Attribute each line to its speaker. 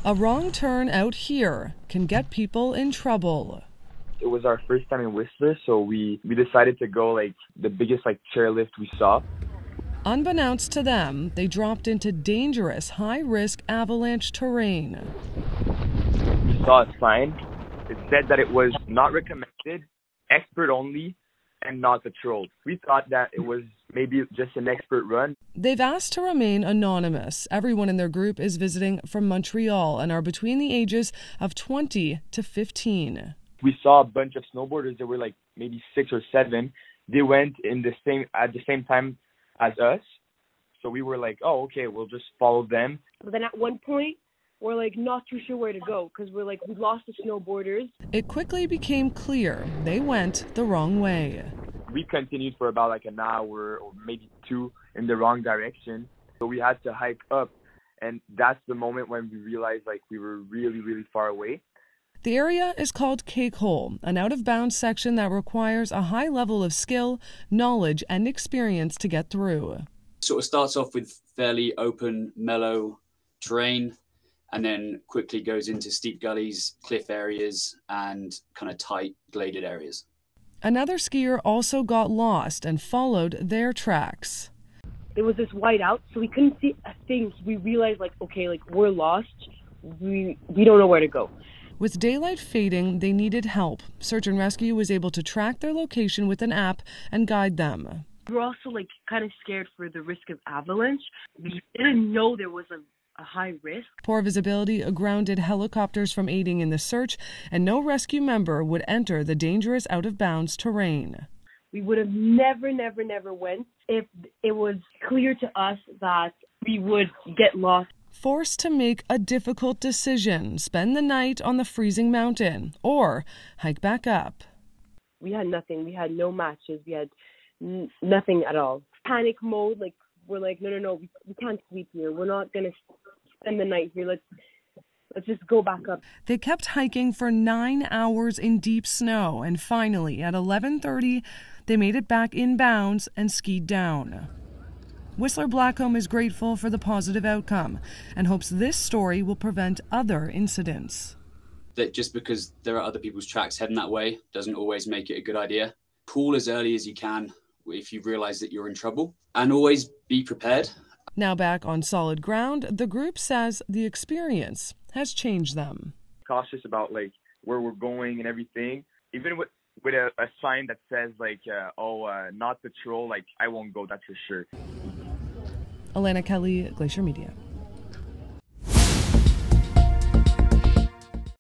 Speaker 1: A wrong turn out here can get people in trouble.
Speaker 2: It was our first time in Whistler, so we decided to go like the biggest chairlift we saw.
Speaker 1: Unbeknownst to them, they dropped into dangerous, high-risk avalanche terrain.
Speaker 2: We saw a sign. It said that it was not recommended, expert only, and not patrolled. We thought that it was maybe just an expert run.
Speaker 1: They've asked to remain anonymous. Everyone in their group is visiting from Montreal and are between the ages of 20 to 15.
Speaker 2: We saw a bunch of snowboarders. There were maybe 6 or 7. They went at the same time as us. So we were like, oh, okay, we'll just follow them.
Speaker 3: But then at one point, we're not too sure where to go because we lost the snowboarders.
Speaker 1: It quickly became clear they went the wrong way.
Speaker 2: We continued for about an hour or maybe 2 in the wrong direction. So we had to hike up, and that's the moment when we realized we were really, really far away.
Speaker 1: The area is called Cake Hole, an out-of-bounds section that requires a high level of skill, knowledge, and experience to get through.
Speaker 4: Sort of starts off with fairly open, mellow terrain, and then quickly goes into steep gullies, cliff areas, and kind of tight, gladed areas.
Speaker 1: Another skier also got lost and followed their tracks.
Speaker 3: It was this whiteout, so we couldn't see a thing. We realized, we're lost. We don't know where to go.
Speaker 1: With daylight fading, they needed help. Search and Rescue was able to track their location with an app and guide them.
Speaker 3: We were also kind of scared for the risk of avalanche. We didn't know there was a high risk.
Speaker 1: Poor visibility grounded helicopters from aiding in the search, and no rescue member would enter the dangerous out-of-bounds terrain.
Speaker 3: We would have never went if it was clear to us that we would get lost.
Speaker 1: Forced to make a difficult decision, spend the night on the freezing mountain, or hike back up.
Speaker 3: We had nothing. We had no matches. We had nothing at all. Panic mode, we're no, we can't sleep here. We're not going to spend the night here. Let's just go back up.
Speaker 1: They kept hiking for 9 hours in deep snow, and finally, at 11:30, they made it back in bounds and skied down. Whistler Blackcomb is grateful for the positive outcome and hopes this story will prevent other incidents.
Speaker 4: That just because there are other people's tracks heading that way doesn't always make it a good idea. Call as early as you can if you realize that you're in trouble, and always be prepared.
Speaker 1: Now back on solid ground, the group says the experience has changed them.
Speaker 2: Cautious about where we're going and everything. Even with a sign that says not patrol, I won't go, that's for sure.
Speaker 1: Alana Kelly, Glacier Media.